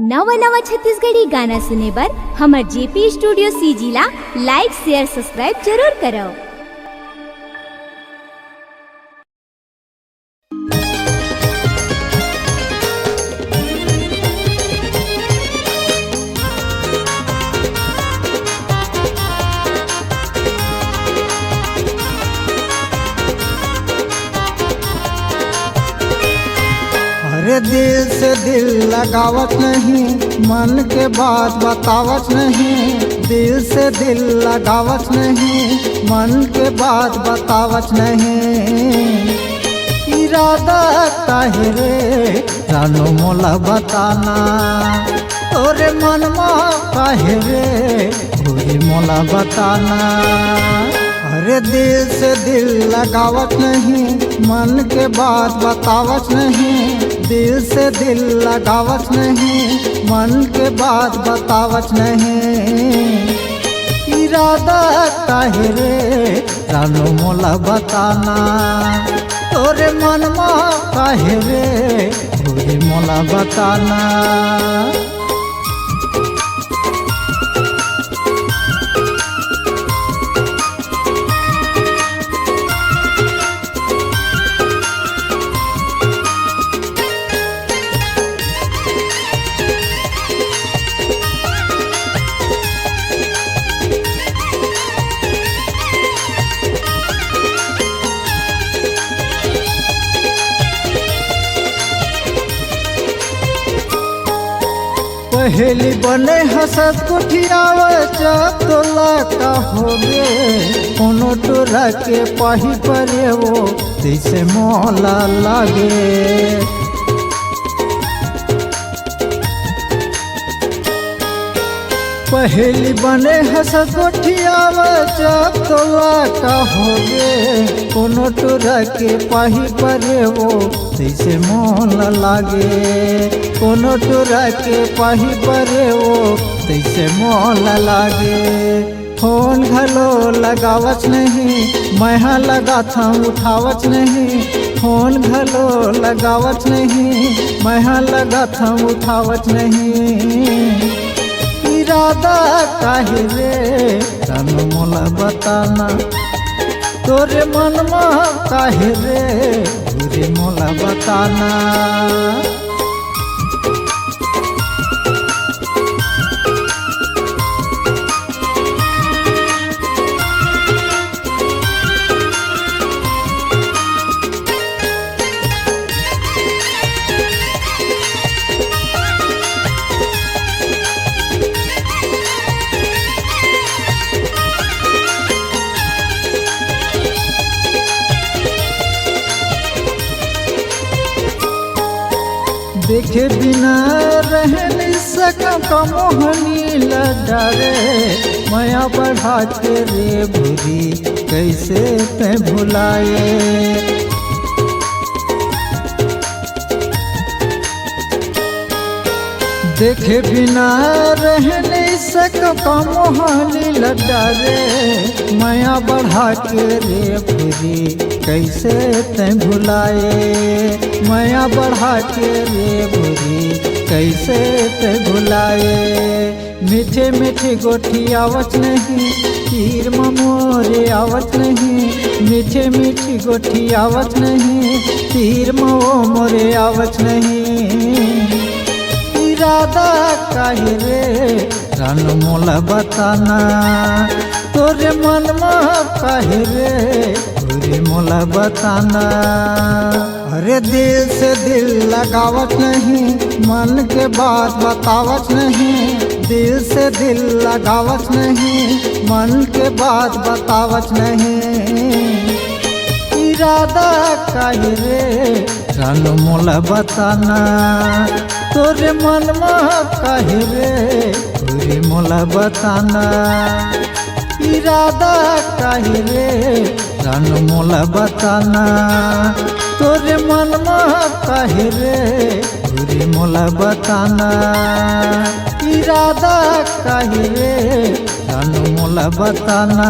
नवा नवा छत्तीसगढ़ी गाना सुने बर हमर जेपी स्टूडियो सीजी ला लाइक शेयर सब्सक्राइब जरूर करो। अरे दिल से दिल लगावत नहीं, मन के बात बतावत नहीं। दिल से दिल लगावत नहीं, मन के बात बतावत नहीं। इरादा काहे रे रानो मोला बताना, तोरे मन में काहे रे भूरी मोला बताना। अरे दिल से दिल लगावत नहीं, मन के बात बतावत नहीं। दिल से दिल लगावत नहीं, मन के बात बतावत नहीं। इरादा काहे रे रानो मोला बताना, तोरे मन में काहे रे भूरी मोला बताना। पहली बने हसत कुठियावे जब तोला का हो गे, कोनो टोरा के पाही परे वो जैसे मोला लागे। पहली बने हसत कुठियावे जब तोला का हो गे, कोनो टोरा के पाही परे वो जैसे मोला लागे। कोनो टोरा के पाही परे वो तैसे मोला लागे। फोन घलो लगावत नहीं, मैं लगा था उठावत नहीं। फोन घलो लगावत नहीं, मैं लगा था उठावत नहीं। इरादा काहे रे रानो मोला बताना, तोरे मन में काहे रे भूरी मोला बताना। देखे बिना रह नहीं सका मोहनी लडारे। माया बढ़ा के रे भूरी कैसे ते भुलाए। देखे बिना रह नहीं सका मोहनी लडारे। माया बढ़ा के रे भूरी कैसे ते भुलाए। माया बढ़ा के रे भूरी कैसे ते भुलाए। मीठे मीठे गोठी आवत नहीं, तीर मोरे आवत नहीं। मीठे मीठी गोठी आवत नहीं, तीर मोरे आवत नहीं। इरादा काहे रे रानो मोला बताना, तोरे मन में काहे रे भूरी मोला बताना। अरे दिल से दिल लगावत नहीं, मन के बात बतावत नहीं। दिल से दिल लगावत नहीं, मन के बात बतावत नहीं। इरादा काहे रे रानो मोला बताना, तोरे मन में काहे रे भूरी मोला बताना। इरादा काहे रे रानो मोला बताना, तोरे मन में काहे रे भूरी मोला बताना। इरादा काहे रे रानो मोला बताना।